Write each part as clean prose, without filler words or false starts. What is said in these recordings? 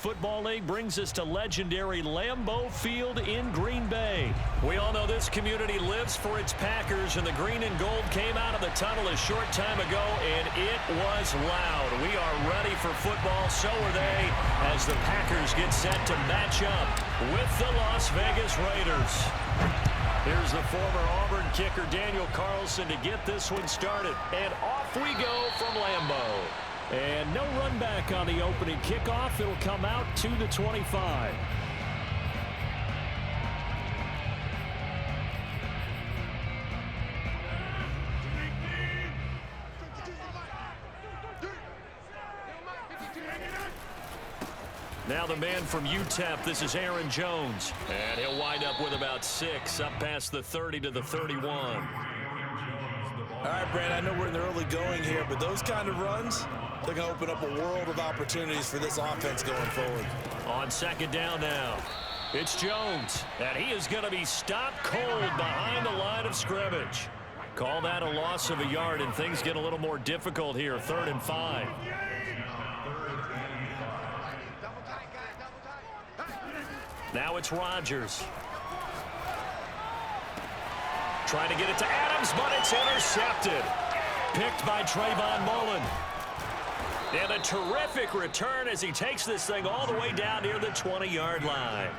Football League brings us to legendary Lambeau Field in Green Bay. We all know this community lives for its Packers, and the green and gold came out of the tunnel a short time ago, and it was loud. We are ready for football, so are they, as the Packers get set to match up with the Las Vegas Raiders. Here's the former Auburn kicker Daniel Carlson to get this one started, and off we go from Lambeau. And no run back on the opening kickoff. It'll come out to the 25. Now the man from UTEP, this is Aaron Jones. And he'll wind up with about 6, up past the 30 to the 31. All right, Brand, I know we're in the early going here, but those kind of runs, they're going to open up a world of opportunities for this offense going forward. On second down now, it's Jones, and he is going to be stopped cold behind the line of scrimmage. Call that a loss of a yard, and things get a little more difficult here, 3rd and 5. Now it's Rodgers. Trying to get it to Adams, but it's intercepted. Picked by Trayvon Mullen. And a terrific return as he takes this thing all the way down near the 20-yard line.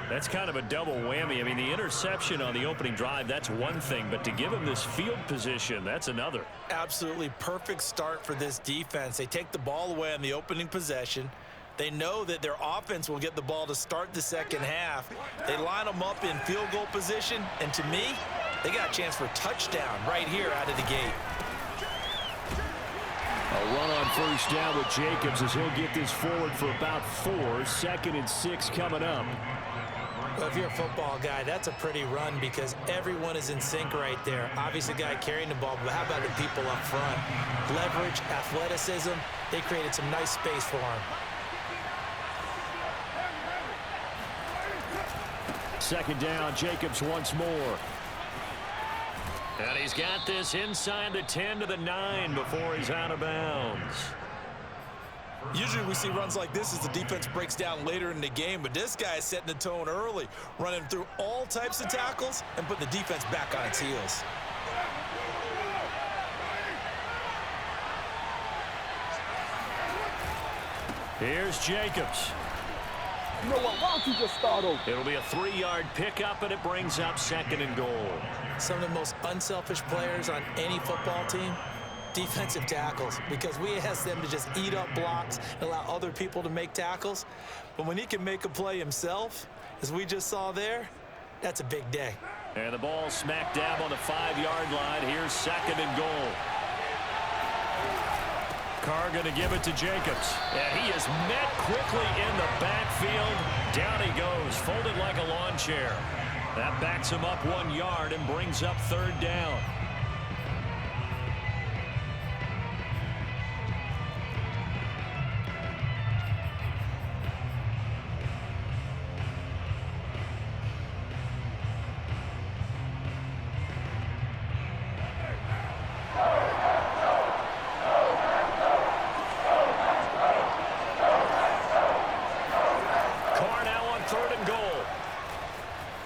That's kind of a double whammy. I mean, the interception on the opening drive, that's one thing, but to give him this field position, that's another. Absolutely perfect start for this defense. They take the ball away on the opening possession. They know that their offense will get the ball to start the second half. They line them up in field goal position, and to me, they got a chance for a touchdown right here out of the gate. A run on first down with Jacobs as he'll get this forward for about 4. 2nd and 6 coming up. Well, if you're a football guy, that's a pretty run because everyone is in sync right there. Obviously, the guy carrying the ball, but how about the people up front? Leverage, athleticism, they created some nice space for him. 2nd down, Jacobs once more. And he's got this inside the 10 to the 9 before he's out of bounds. Usually we see runs like this as the defense breaks down later in the game, but this guy is setting the tone early, running through all types of tackles and putting the defense back on its heels. Here's Jacobs. You know what? Why don't you just start over? It'll be a 3-yard pickup, and it brings up 2nd and goal. Some of the most unselfish players on any football team, defensive tackles, because we ask them to just eat up blocks and allow other people to make tackles. But when he can make a play himself, as we just saw there, that's a big day. And the ball smack dab on the 5-yard line. Here's 2nd and goal. Carr going to give it to Jacobs. And he is met quickly in the backfield. Down he goes, folded like a lawn chair. That backs him up 1 yard and brings up 3rd down.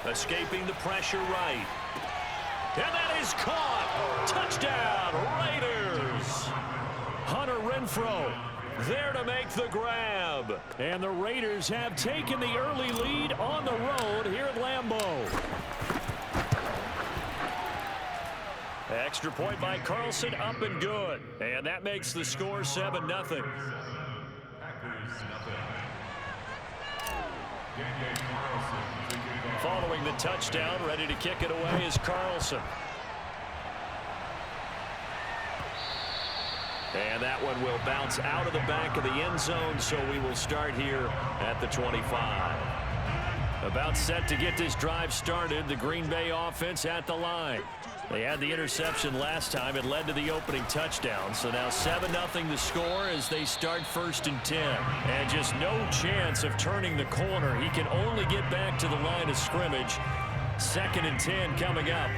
Escaping the pressure right. And that is caught. Touchdown, Raiders. Hunter Renfrow there to make the grab. And the Raiders have taken the early lead on the road here at Lambeau. Extra point by Carlson, up and good. And that makes the score 7-0. Following the touchdown, ready to kick it away is Carlson. And that one will bounce out of the back of the end zone, so we will start here at the 25. About set to get this drive started, the Green Bay offense at the line. They had the interception last time. It led to the opening touchdown. So now 7-0 the score as they start 1st and 10. And just no chance of turning the corner. He can only get back to the line of scrimmage. 2nd and 10 coming up.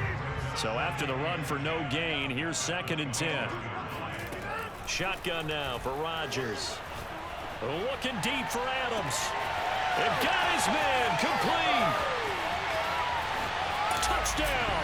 So after the run for no gain, here's 2nd and 10. Shotgun now for Rodgers. Looking deep for Adams. They've got his man. Complete. Touchdown.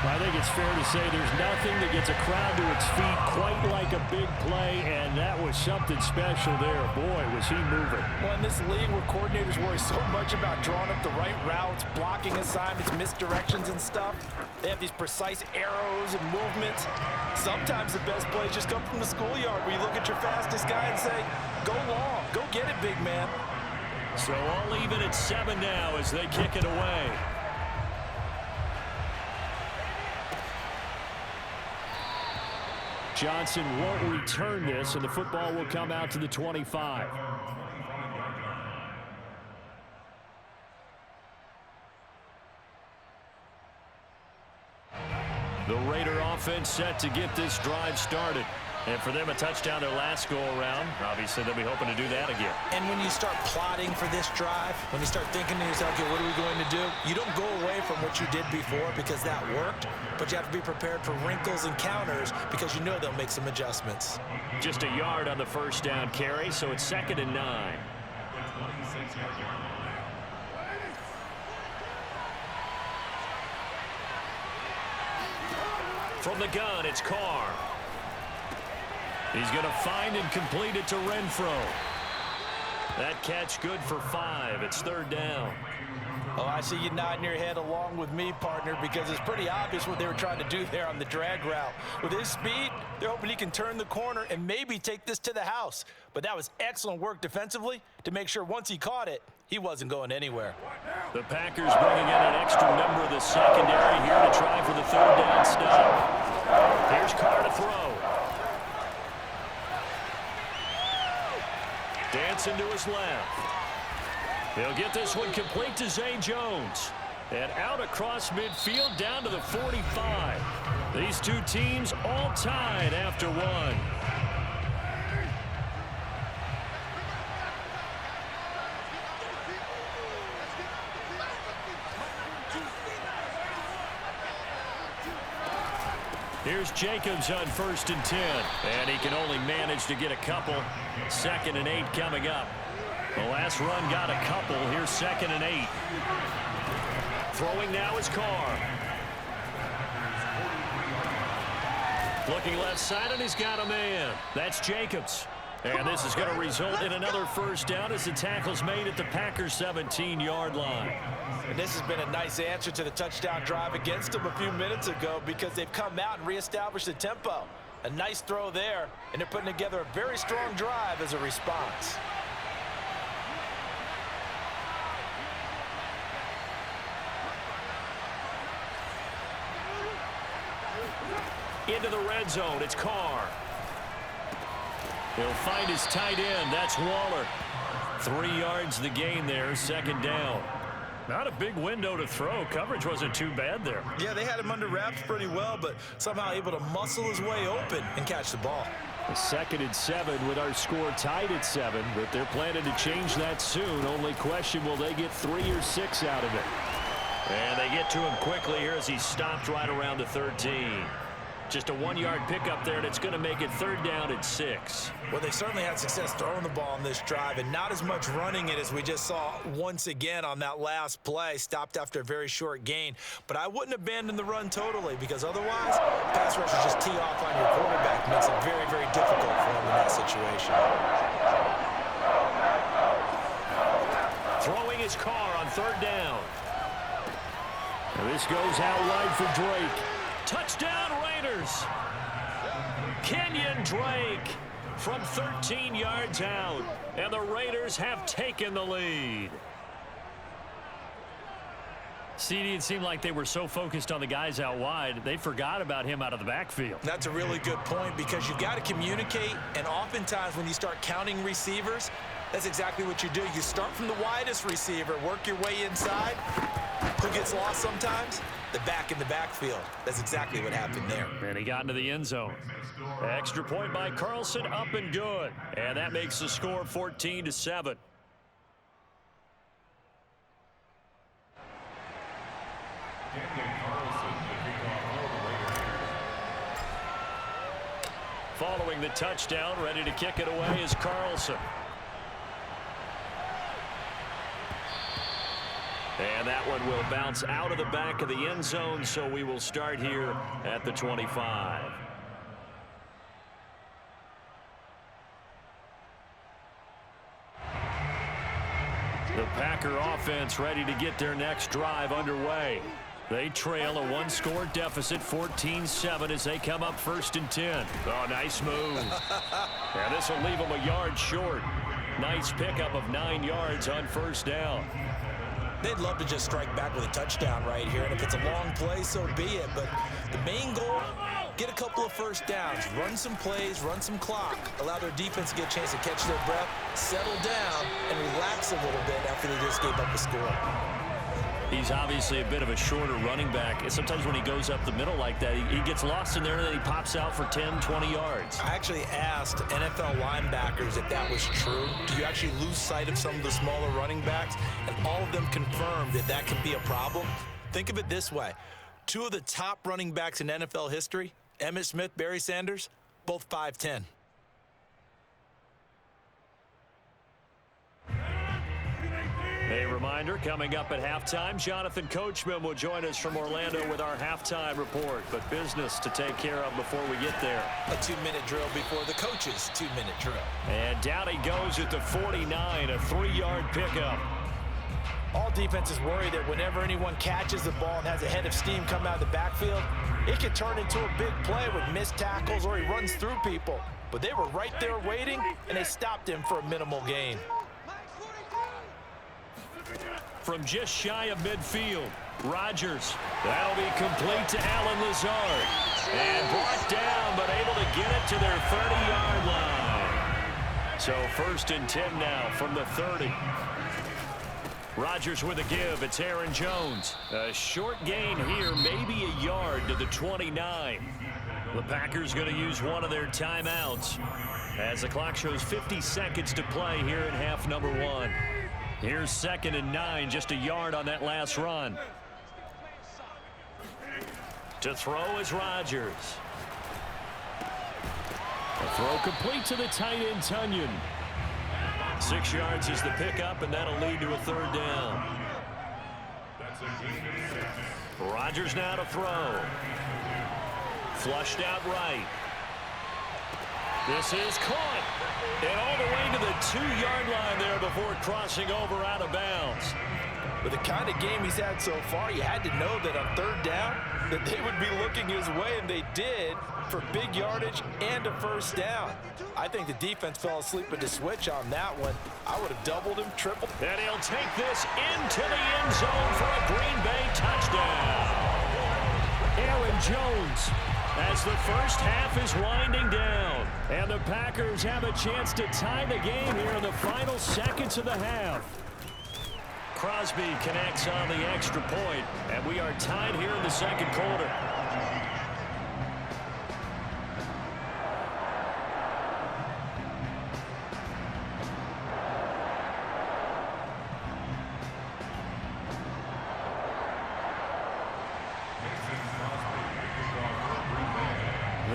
I think it's fair to say there's nothing that gets a crowd to its feet quite like a big play, and that was something special there. Boy, was he moving. Well, in this league where coordinators worry so much about drawing up the right routes, blocking assignments, misdirections and stuff, they have these precise arrows and movements. Sometimes the best plays just come from the schoolyard where you look at your fastest guy and say, go long, go get it, big man. So all even at 7 now as they kick it away. Johnson won't return this, and the football will come out to the 25. The Raider offense set to get this drive started. And for them, a touchdown their last go-around. Obviously, they'll be hoping to do that again. And when you start plotting for this drive, when you start thinking to yourself, okay, what are we going to do? You don't go away from what you did before because that worked, but you have to be prepared for wrinkles and counters because you know they'll make some adjustments. Just a yard on the first down carry, so it's 2nd and 9. From the gun, it's Carr. He's going to find and complete it to Renfro. That catch good for 5. It's 3rd down. Oh, I see you nodding your head along with me, partner, because it's pretty obvious what they were trying to do there on the drag route. With his speed, they're hoping he can turn the corner and maybe take this to the house. But that was excellent work defensively to make sure once he caught it, he wasn't going anywhere. The Packers bringing in an extra member of the secondary here to try for the 3rd down stop. Here's Carr to throw. Dancing to his left. He'll get this one complete to Zay Jones. And out across midfield down to the 45. These two teams all tied after 1. Here's Jacobs on 1st and 10. And he can only manage to get a couple. 2nd and 8 coming up. The last run got a couple. Here's 2nd and 8. Throwing now is Carr. Looking left side, and he's got a man. That's Jacobs. And this is going to result in another first down as the tackle's made at the Packers' 17-yard line. And this has been a nice answer to the touchdown drive against them a few minutes ago because they've come out and reestablished the tempo. A nice throw there, and they're putting together a very strong drive as a response. Into the red zone, it's Carr. He'll find his tight end. That's Waller. 3 yards the gain there, 2nd down. Not a big window to throw. Coverage wasn't too bad there. Yeah, they had him under wraps pretty well, but somehow able to muscle his way open and catch the ball. A 2nd and 7 with our score tied at 7, but they're planning to change that soon. Only question, will they get 3 or 6 out of it? And they get to him quickly here as he stopped right around the 13. Just a 1-yard pickup there, and it's going to make it 3rd down at 6. Well, they certainly had success throwing the ball on this drive and not as much running it as we just saw once again on that last play. Stopped after a very short gain. But I wouldn't abandon the run totally because otherwise, pass rushers just tee off on your quarterback. Makes it very, very difficult for him in that situation. Throwing his Carr on 3rd down. And this goes out wide for Drake. Touchdown Raiders. Kenyon Drake from 13 yards out. And the Raiders have taken the lead. CD, it seemed like they were so focused on the guys out wide, they forgot about him out of the backfield. That's a really good point because you've got to communicate, and oftentimes when you start counting receivers, that's exactly what you do. You start from the widest receiver, work your way inside. Who gets lost sometimes? The back in the backfield. That's exactly what happened there. And he got into the end zone. Extra point by Carlson, up and good. And that makes the score 14-7. Following the touchdown, ready to kick it away is Carlson. And that one will bounce out of the back of the end zone, so we will start here at the 25. The Packer offense ready to get their next drive underway. They trail a one-score deficit, 14-7, as they come up 1st and 10. Oh, nice move. And this will leave them a yard short. Nice pickup of 9 yards on 1st down. They'd love to just strike back with a touchdown right here, and if it's a long play, so be it. But the main goal, get a couple of 1st downs, run some plays, run some clock, allow their defense to get a chance to catch their breath, settle down, and relax a little bit after they just gave up a score. He's obviously a bit of a shorter running back, and sometimes when he goes up the middle like that, he gets lost in there, and then he pops out for 10, 20 yards. I actually asked NFL linebackers if that was true. Do you actually lose sight of some of the smaller running backs? And all of them confirmed that that can be a problem. Think of it this way. 2 of the top running backs in NFL history, Emmitt Smith, Barry Sanders, both 5'10". A reminder, coming up at halftime, Jonathan Coachman will join us from Orlando with our halftime report. But business to take care of before we get there. A 2-minute drill before the coach's 2-minute drill. And down he goes at the 49, a 3-yard pickup. All defenses worry that whenever anyone catches the ball and has a head of steam come out of the backfield, it can turn into a big play with missed tackles or he runs through people. But they were right there waiting, and they stopped him for a minimal gain. From just shy of midfield, Rodgers. That'll be complete to Allen Lazard. And brought down, but able to get it to their 30-yard line. So 1st and 10 now from the 30. Rodgers with a give. It's Aaron Jones. A short gain here, maybe a yard to the 29. The Packers going to use one of their timeouts as the clock shows 50 seconds to play here in half number 1. Here's 2nd and 9, just a yard on that last run. To throw is Rodgers. A throw complete to the tight end, Tunyon. 6 yards is the pickup, and that'll lead to a 3rd down. Rodgers now to throw. Flushed out right. This is caught. And all the way to the 2-yard line there before crossing over out of bounds. With the kind of game he's had so far, you had to know that on 3rd down that they would be looking his way, and they did, for big yardage and a 1st down. I think the defense fell asleep with the switch on that one. I would have doubled him, tripled. And he'll take this into the end zone for a Green Bay touchdown. Aaron Jones, as the first half is winding down, and the Packers have a chance to tie the game here in the final seconds of the half. Crosby connects on the extra point, and we are tied here in the 2nd quarter.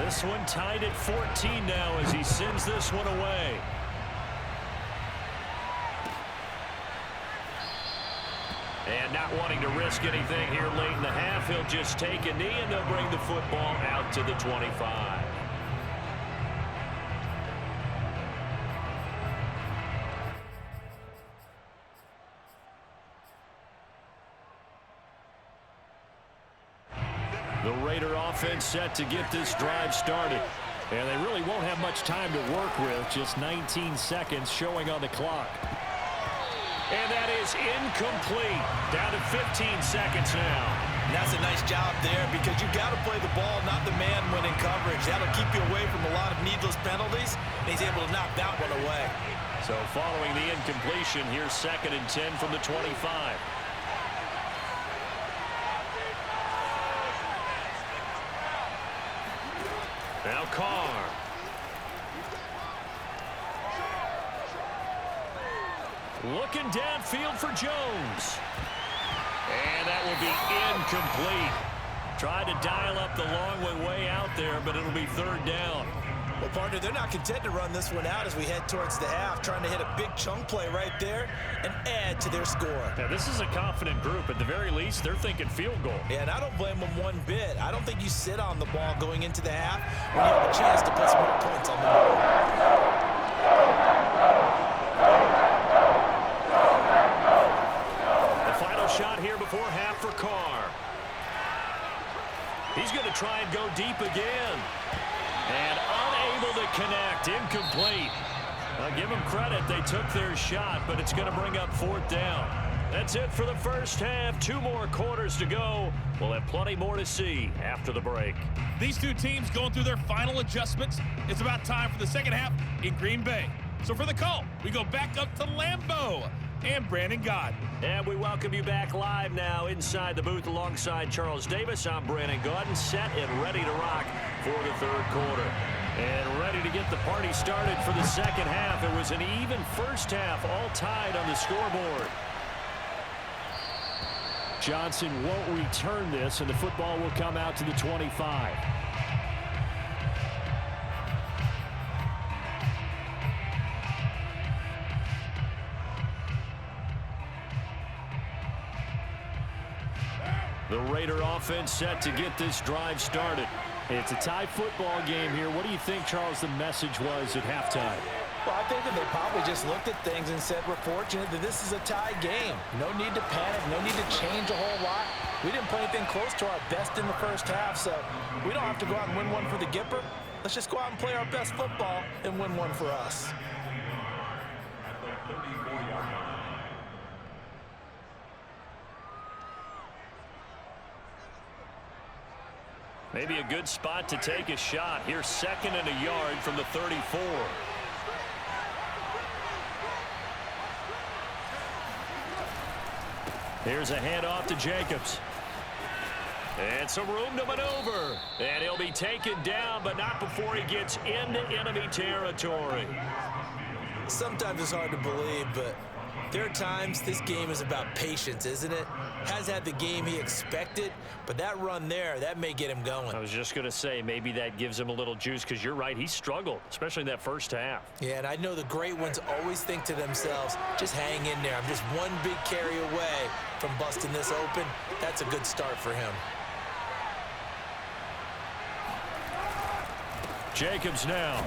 This one tied at 14 now as he sends this one away. And not wanting to risk anything here late in the half, he'll just take a knee, and they'll bring the football out to the 25. The Raider offense set to get this drive started. And they really won't have much time to work with, just 19 seconds showing on the clock. And that is incomplete. Down to 15 seconds now. And that's a nice job there, because you've got to play the ball, not the man when in coverage. That'll keep you away from a lot of needless penalties, and he's able to knock that one away. So following the incompletion, here's 2nd and 10 from the 25. Now Carr. Looking downfield for Jones. And that will be incomplete. Tried to dial up the long one way out there, but it'll be 3rd down. Well, partner, they're not content to run this one out as we head towards the half, trying to hit a big chunk play right there and add to their score. Yeah, this is a confident group. At the very least, they're thinking field goal. Yeah, and I don't blame them one bit. I don't think you sit on the ball going into the half when you have a chance to put some more points on the board. The final shot here before half for Carr. He's going to try and go deep again. And unable to connect. Incomplete. I'll give them credit. They took their shot, but it's going to bring up 4th down. That's it for the first half. 2 more quarters to go. We'll have plenty more to see after the break. These two teams going through their final adjustments. It's about time for the second half in Green Bay. So for the call, we go back up to Lambeau and Brandon Gaudin. And we welcome you back live now inside the booth alongside Charles Davis. I'm Brandon Gaudin, set and ready to rock for the 3rd quarter. And ready to get the party started for the second half. It was an even first half, all tied on the scoreboard. Johnson won't return this, and the football will come out to the 25. The Raider offense set to get this drive started. It's a tie football game here. What do you think, Charles, the message was at halftime? Well, I think that they probably just looked at things and said, we're fortunate that this is a tie game. No need to panic, no need to change a whole lot. We didn't play anything close to our best in the first half, so we don't have to go out and win one for the Gipper. Let's just go out and play our best football and win one for us. Maybe a good spot to take a shot. Here's 2nd and a yard from the 34. Here's a handoff to Jacobs. And some room to maneuver. And he'll be taken down, but not before he gets into enemy territory. Sometimes it's hard to believe, but there are times this game is about patience, isn't it? Has had the game he expected, but that run there, that may get him going. I was just going to say, maybe that gives him a little juice, because you're right, he struggled, especially in that first half. Yeah, and I know the great ones always think to themselves, just hang in there. I'm just one big carry away from busting this open. That's a good start for him. Jacobs now.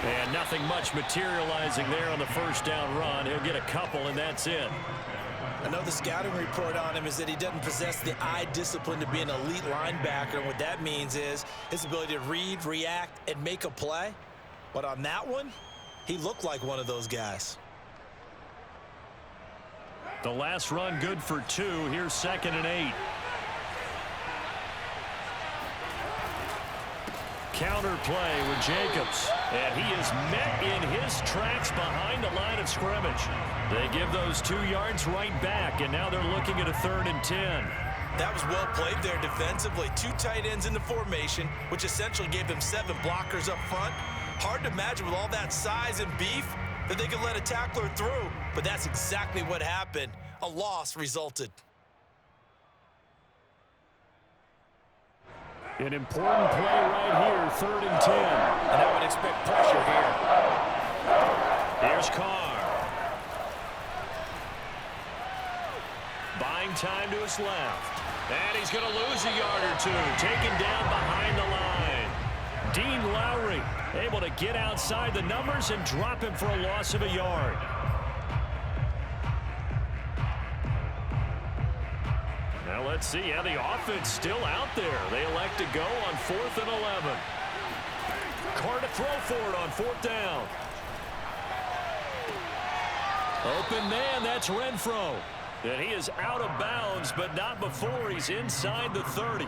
And nothing much materializing there on the first down run. He'll get a couple, and that's it. I know the scouting report on him is that he doesn't possess the eye discipline to be an elite linebacker. And what that means is his ability to read, react, and make a play. But on that one, he looked like one of those guys. The last run good for 2. Here's 2nd and 8. Counter play with Jacobs. And he is met in his tracks behind the line of scrimmage. They give those 2 yards right back, and now they're looking at a 3rd and 10. That was well played there defensively. 2 tight ends in the formation, which essentially gave them 7 blockers up front. Hard to imagine with all that size and beef that they could let a tackler through, but that's exactly what happened. A loss resulted. An important play right here, 3rd and 10. And I would expect pressure here. Here's Carr. Buying time to his left. And he's going to lose a yard or 2. Taken down behind the line. Dean Lowry able to get outside the numbers and drop him for a loss of a yard. Now let's see how the offense still out there. They elect to go on 4th and 11. Carr to throw for it on 4th down. Open man, that's Renfro. And he is out of bounds, but not before he's inside the 30.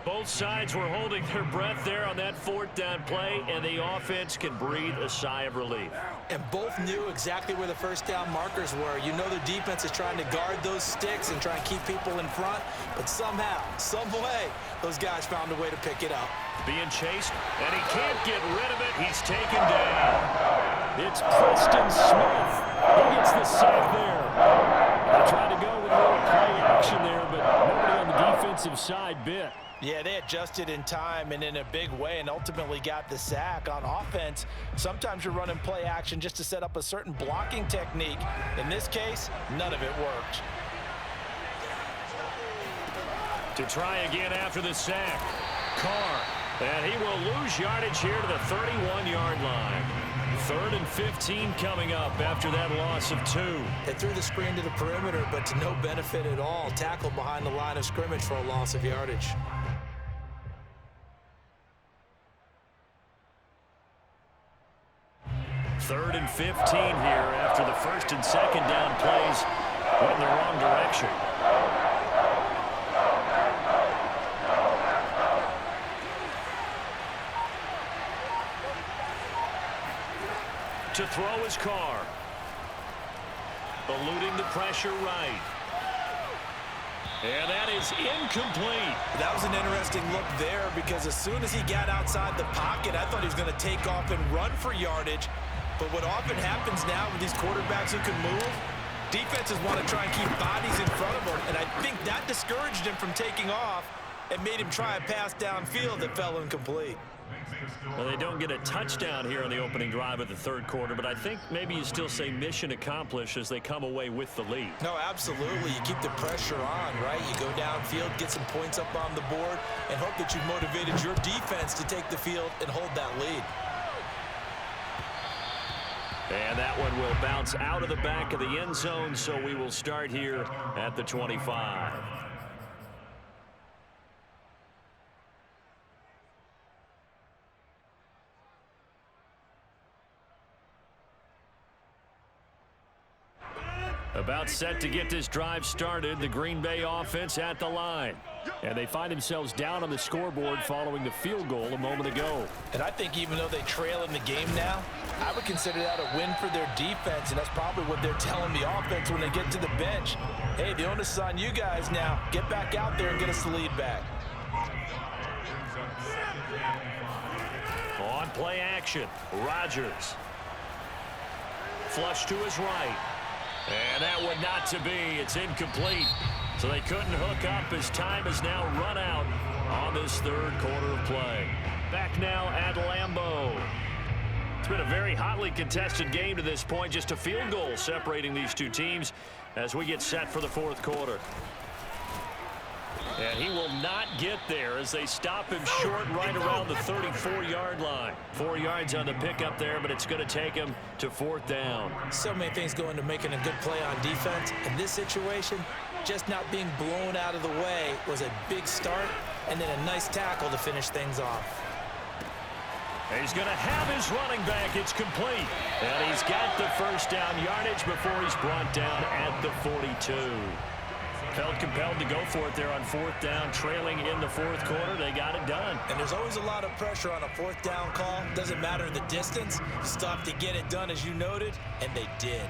Both sides were holding their breath there on that 4th down play, and the offense can breathe a sigh of relief. And both knew exactly where the first down markers were. You know the defense is trying to guard those sticks and try and keep people in front, but somehow, some way, those guys found a way to pick it up. Being chased, and he can't get rid of it. He's taken down. It's Preston Smith. He gets the sack there. They tried to go with a little play action there, but nobody on the defensive side bit. Yeah, they adjusted in time and in a big way and ultimately got the sack. On offense, sometimes you're running play action just to set up a certain blocking technique. In this case, none of it worked. To try again after the sack, Carr. And he will lose yardage here to the 31-yard line. 3rd and 15 coming up after that loss of 2. They threw the screen to the perimeter, but to no benefit at all. Tackled behind the line of scrimmage for a loss of yardage. Third and 15 here after the 1st and 2nd down plays went in the wrong direction. To throw his Carr. Eluding the pressure right. And that is incomplete. That was an interesting look there because as soon as he got outside the pocket, I thought he was going to take off and run for yardage. But what often happens now with these quarterbacks who can move, defenses want to try and keep bodies in front of them. And I think that discouraged him from taking off and made him try a pass downfield that fell incomplete. Well, they don't get a touchdown here on the opening drive of the 3rd quarter, but I think maybe you still say mission accomplished as they come away with the lead. No, absolutely. You keep the pressure on, right? You go downfield, get some points up on the board, and hope that you've motivated your defense to take the field and hold that lead. And that one will bounce out of the back of the end zone, so we will start here at the 25. About set to get this drive started, the Green Bay offense at the line. And they find themselves down on the scoreboard following the field goal a moment ago. And I think even though they trail in the game now, I would consider that a win for their defense, and that's probably what they're telling the offense when they get to the bench. Hey, the onus is on you guys now. Get back out there and get us the lead back. On play action, Rodgers. Flush to his right. And that would not to be. It's incomplete. So they couldn't hook up as time has now run out on this 3rd quarter of play. Back now at Lambeau. It's been a very hotly contested game to this point. Just a field goal separating these two teams as we get set for the 4th quarter. And he will not get there as they stop him short right around the 34-yard line. 4 yards on the pickup there, but it's going to take him to 4th down. So many things go into making a good play on defense. In this situation, just not being blown out of the way was a big start, and then a nice tackle to finish things off. He's going to have his running back. It's complete. And he's got the 1st down yardage before he's brought down at the 42. Felt compelled to go for it there on 4th down, trailing in the 4th quarter. They got it done. And there's always a lot of pressure on a 4th down call. Doesn't matter the distance. You still have to get it done, as you noted, and they did.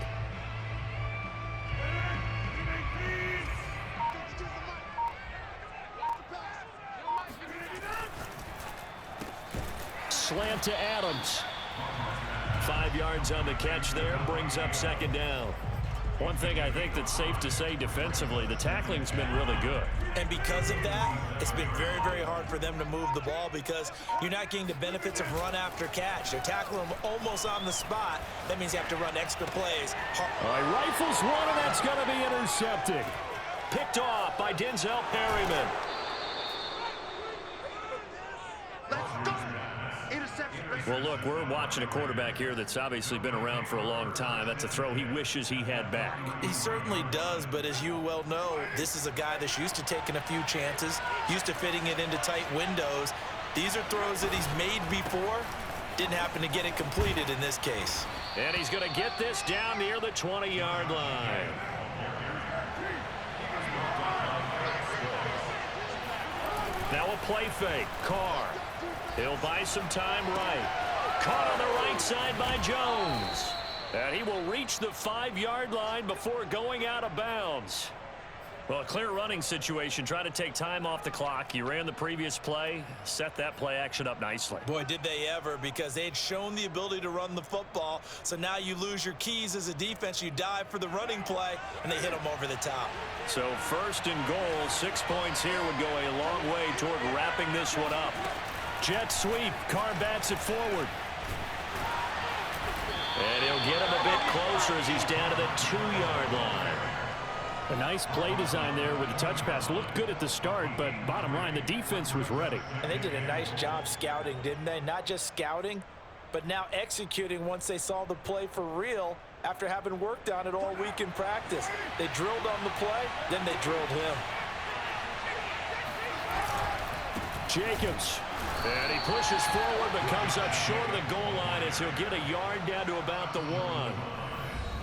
Slant to Adams. 5 yards on the catch there, brings up 2nd down. One thing I think that's safe to say defensively, the tackling's been really good. And because of that, it's been very, very hard for them to move the ball because you're not getting the benefits of run after catch. They're tackling them almost on the spot. That means you have to run extra plays. All right, rifles one, and that's going to be intercepted. Picked off by Denzel Perryman. Let's go. Well, look, we're watching a quarterback here that's obviously been around for a long time. That's a throw he wishes he had back. He certainly does, but as you well know, this is a guy that's used to taking a few chances, used to fitting it into tight windows. These are throws that he's made before. Didn't happen to get it completed in this case. And he's going to get this down near the 20-yard line. Now a play fake. Carr. He'll buy some time right. Caught on the right side by Jones. And he will reach the 5-yard line before going out of bounds. Well, a clear running situation. Try to take time off the clock. You ran the previous play, set that play action up nicely. Boy, did they ever, because they'd shown the ability to run the football. So now you lose your keys as a defense. You dive for the running play, and they hit them over the top. So first and goal, 6 points here would go a long way toward wrapping this one up. Jet sweep. Carr bats it forward. And he'll get him a bit closer as he's down to the 2-yard line. A nice play design there with the touch pass. Looked good at the start, but bottom line, the defense was ready. And they did a nice job scouting, didn't they? Not just scouting, but now executing once they saw the play for real after having worked on it all week in practice. They drilled on the play, then they drilled him. Jacobs. And he pushes forward but comes up short of the goal line as he'll get a yard down to about the 1.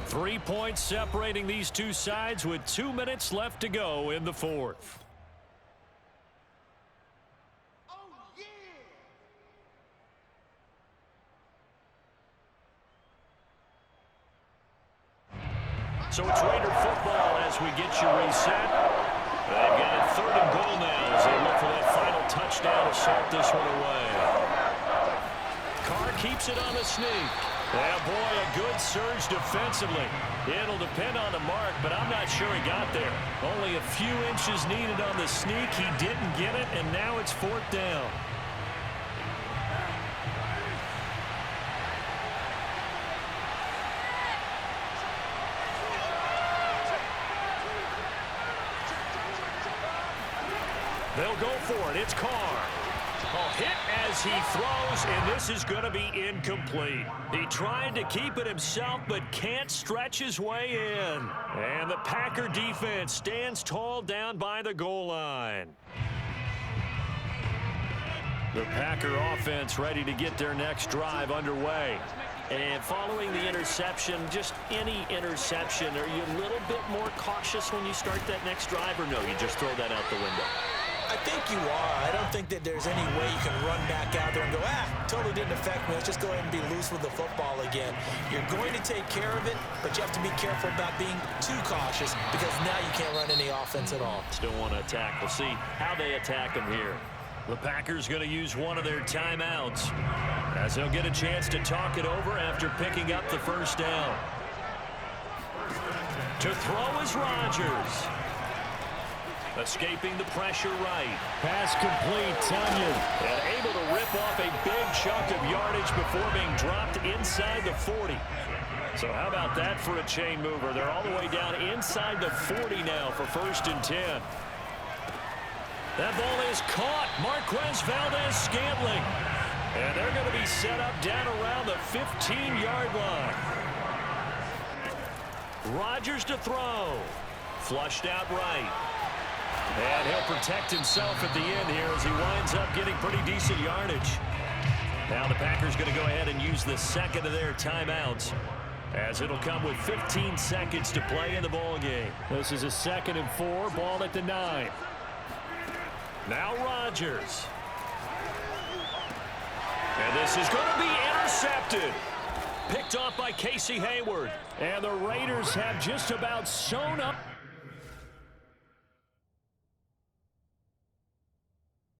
3 points separating these two sides with 2 minutes left to go in the fourth. So it's Raider football as we get you reset. They've got it 3rd and goal now as they look for that final touchdown to start this one away. Carr keeps it on the sneak. Yeah, boy, a good surge defensively. It'll depend on the mark, but I'm not sure he got there. Only a few inches needed on the sneak. He didn't get it, and now it's 4th down. They'll go for it. It's Carr. A hit as he throws, and this is going to be incomplete. He tried to keep it himself, but can't stretch his way in. And the Packer defense stands tall down by the goal line. The Packer offense ready to get their next drive underway. And following the interception, just any interception, are you a little bit more cautious when you start that next drive, or no, you just throw that out the window? I think you are. I don't think that there's any way you can run back out there and go, totally didn't affect me. Let's just go ahead and be loose with the football again. You're going to take care of it, but you have to be careful about being too cautious because now you can't run any offense at all. Still want to attack. We'll see how they attack them here. The Packers going to use one of their timeouts as they'll get a chance to talk it over after picking up the first down. To throw is Rodgers. Escaping the pressure right. Pass complete, Tunyon. And able to rip off a big chunk of yardage before being dropped inside the 40. So how about that for a chain mover? They're all the way down inside the 40 now for 1st and 10. That ball is caught. Marquez Valdez-Scantling. And they're going to be set up down around the 15-yard line. Rodgers to throw. Flushed out right. And he'll protect himself at the end here as he winds up getting pretty decent yardage. Now the Packers going to go ahead and use the second of their timeouts as it'll come with 15 seconds to play in the ball game. This is a 2nd and 4, ball at the 9. Now Rodgers. And this is going to be intercepted. Picked off by Casey Hayward. And the Raiders have just about sewn up